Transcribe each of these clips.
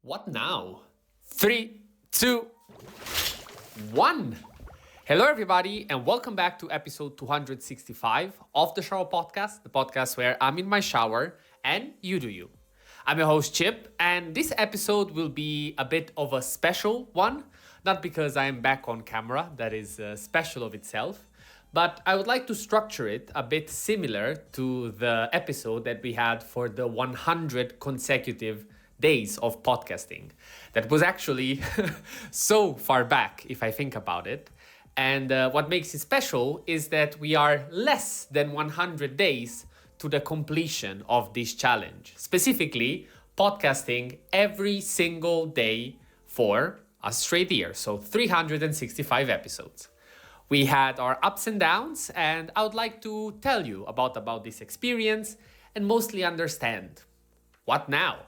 What now? Three, two, one. Hello, everybody, and welcome back to episode 265 of the Shower Podcast, the podcast where I'm in my shower and you do you. I'm your host, Chip, and this episode will be a bit of a special one, not because I am back on camera, that is special of itself, but I would like to structure it a bit similar to the episode that we had for the 100 consecutive days of podcasting. That was actually so far back, if I think about it. And what makes it special is that we are less than 100 days to the completion of this challenge. Specifically, podcasting every single day for a straight year, so 365 episodes. We had our ups and downs, and I would like to tell you about this experience and mostly understand what now.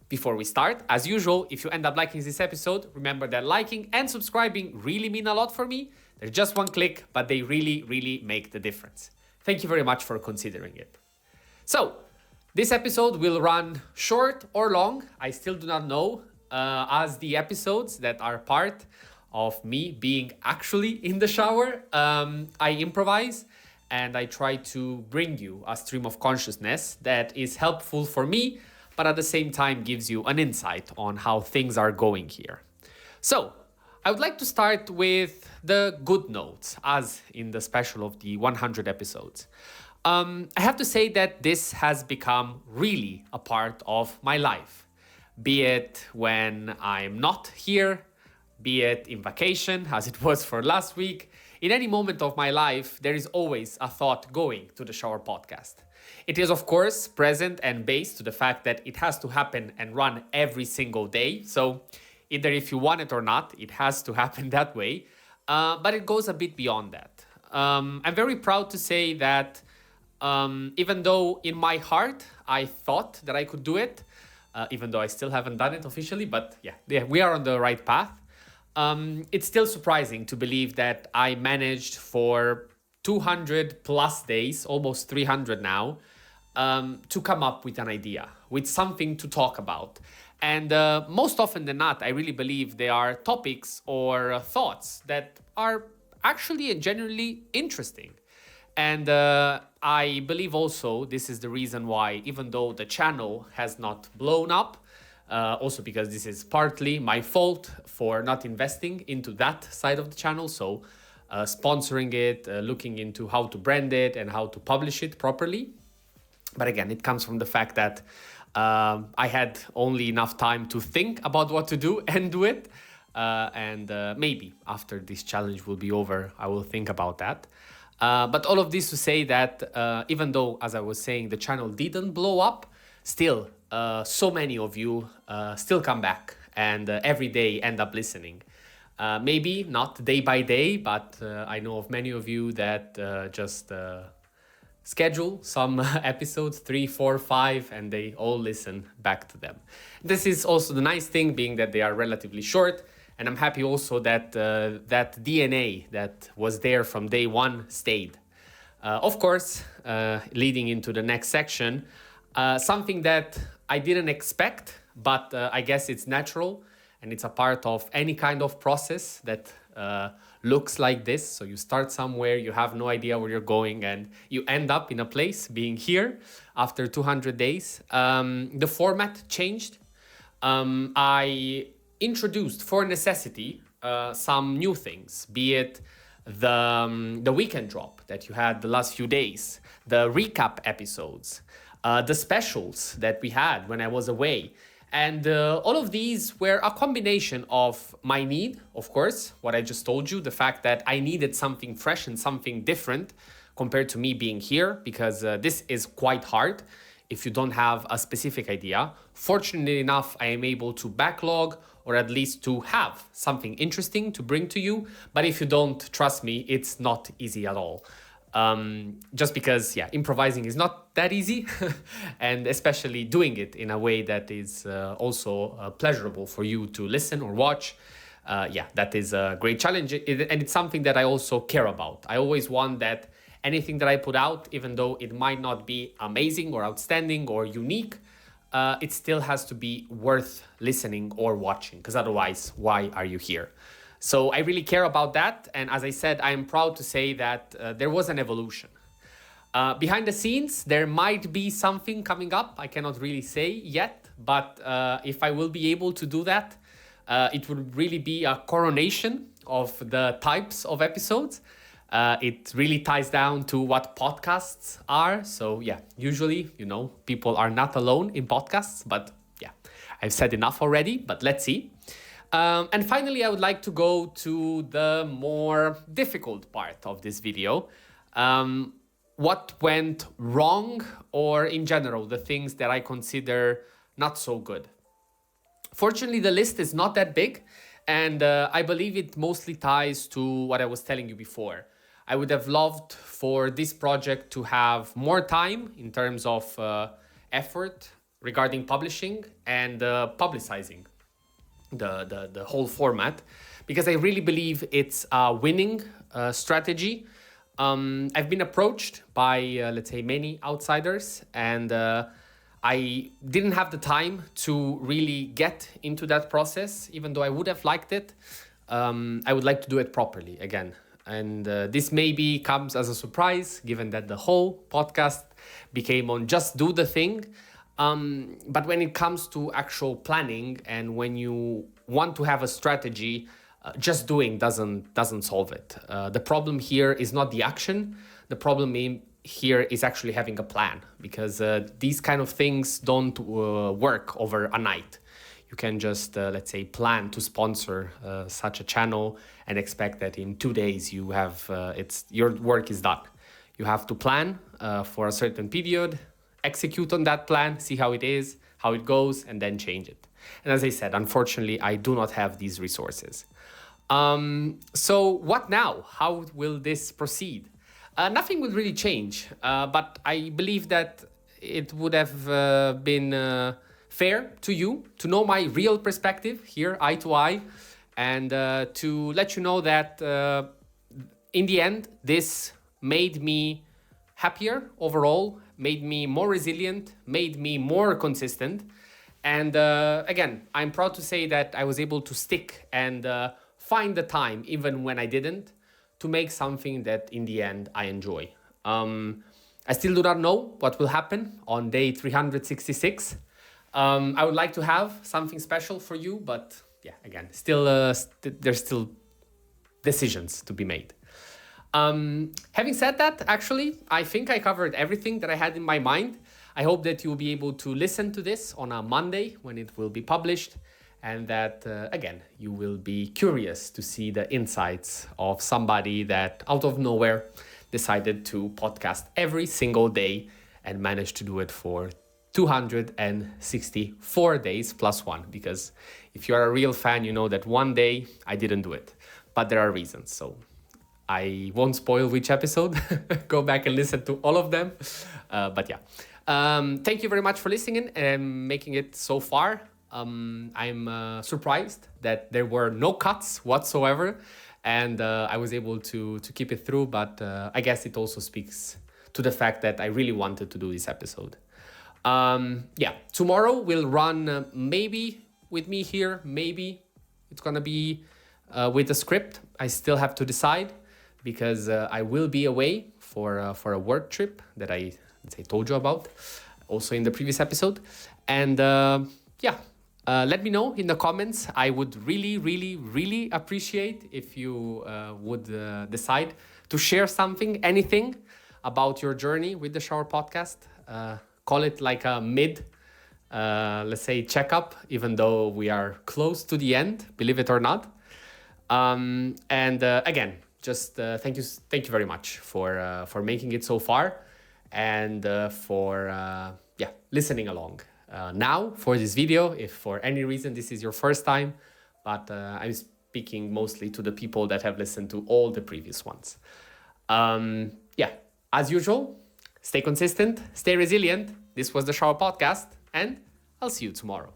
Before we start, as usual, if you end up liking this episode, remember that liking and subscribing really mean a lot for me. They're just one click, but they really make the difference. Thank you very much for considering it. So, this episode will run short or long. I still do not know, as the episodes that are part of me being actually in the shower, I improvise and I try to bring you a stream of consciousness that is helpful for me, but at the same time gives you an insight on how things are going here. So, I would like to start with the good notes, as in the special of the 100 episodes. I have to say that this has become really a part of my life, be it when I'm not here, be it in vacation, as it was for last week. In any moment of my life, there is always a thought going to the Shower Podcast. It is, of course, present and based to the fact that it has to happen and run every single day. So either if you want it or not, it has to happen that way. But it goes a bit beyond that. I'm very proud to say that even though in my heart I thought that I could do it, even though I still haven't done it officially, but yeah, we are on the right path. It's still surprising to believe that I managed for 200 plus days, almost 300 now, to come up with an idea, with something to talk about. And most often than not, I really believe they are topics or thoughts that are actually and genuinely interesting. And I believe also this is the reason why, even though the channel has not blown up, also because this is partly my fault for not investing into that side of the channel. So sponsoring it, looking into how to brand it and how to publish it properly. But again, it comes from the fact that I had only enough time to think about what to do and do it. And maybe after this challenge will be over, I will think about that. But all of this to say that even though, as I was saying, the channel didn't blow up, still, so many of you still come back and every day end up listening. Maybe not day by day, but I know of many of you that just schedule some episodes, 3, 4, 5, and they all listen back to them. This is also the nice thing, being that they are relatively short, and I'm happy also that that DNA that was there from day one stayed. Of course, leading into the next section, something that I didn't expect, but I guess it's natural and it's a part of any kind of process that looks like this. So you start somewhere, you have no idea where you're going, and you end up in a place, being here after 200 days. The format changed. I introduced, for necessity, some new things, be it the weekend drop that you had the last few days, the recap episodes, the specials that we had when I was away. And all of these were a combination of my need, of course, what I just told you, the fact that I needed something fresh and something different compared to me being here, because this is quite hard if you don't have a specific idea. Fortunately enough, I am able to backlog, or at least to have something interesting to bring to you. But if you don't, trust me, it's not easy at all. Just because, improvising is not that easy, and especially doing it in a way that is also pleasurable for you to listen or watch. That is a great challenge, and it's something that I also care about. I always want that anything that I put out, even though it might not be amazing or outstanding or unique, it still has to be worth listening or watching, because otherwise, why are you here? So I really care about that. And as I said, I am proud to say that there was an evolution. Behind the scenes, there might be something coming up. I cannot really say yet, but if I will be able to do that, it would really be a coronation of the types of episodes. It really ties down to what podcasts are. So yeah, usually, people are not alone in podcasts, but yeah, I've said enough already, but let's see. And finally, I would like to go to the more difficult part of this video. What went wrong, or in general, the things that I consider not so good. Fortunately, the list is not that big, and I believe it mostly ties to what I was telling you before. I would have loved for this project to have more time in terms of effort regarding publishing and publicizing the whole format, because I really believe it's a winning strategy. I've been approached by, let's say, many outsiders, and I didn't have the time to really get into that process, even though I would have liked it. I would like to do it properly again. And this maybe comes as a surprise, given that the whole podcast became on just do the thing. But when it comes to actual planning, and when you want to have a strategy, just doing doesn't solve it. The problem here is not the action. The problem here is actually having a plan, because these kind of things don't work over a night. You can just, let's say, plan to sponsor such a channel and expect that in 2 days you have your work is done. You have to plan for a certain period, execute on that plan, see how it is, how it goes, and then change it. And as I said, unfortunately, I do not have these resources. So what now? How will this proceed? Nothing will really change, but I believe that it would have been fair to you to know my real perspective here, eye to eye, and to let you know that in the end, this made me happier overall, made me more resilient, made me more consistent. And again, I'm proud to say that I was able to stick and find the time, even when I didn't, to make something that in the end I enjoy. I still do not know what will happen on day 366. I would like to have something special for you, but yeah, again, still there's still decisions to be made. Having said that, actually, I think I covered everything that I had in my mind. I hope that you'll be able to listen to this on a Monday when it will be published, and that, again, you will be curious to see the insights of somebody that out of nowhere decided to podcast every single day and managed to do it for 264 days plus one, because if you are a real fan, you know that one day I didn't do it, but there are reasons. So I won't spoil which episode. Go back and listen to all of them. But yeah, thank you very much for listening and making it so far. I'm surprised that there were no cuts whatsoever, and I was able to keep it through. But I guess it also speaks to the fact that I really wanted to do this episode. Yeah, tomorrow we'll run maybe with me here, maybe it's gonna be with a script. I still have to decide, because I will be away for a work trip that I told you about also in the previous episode. And yeah, let me know in the comments. I would really, really, really appreciate if you would decide to share something, anything about your journey with the Shower Podcast. Call it like a let's say, checkup, even though we are close to the end, believe it or not. And again, just thank you very much for making it so far, and for listening along. Now for this video, if for any reason this is your first time, but I'm speaking mostly to the people that have listened to all the previous ones. Yeah, as usual, stay consistent, stay resilient. This was the Shower Podcast, and I'll see you tomorrow.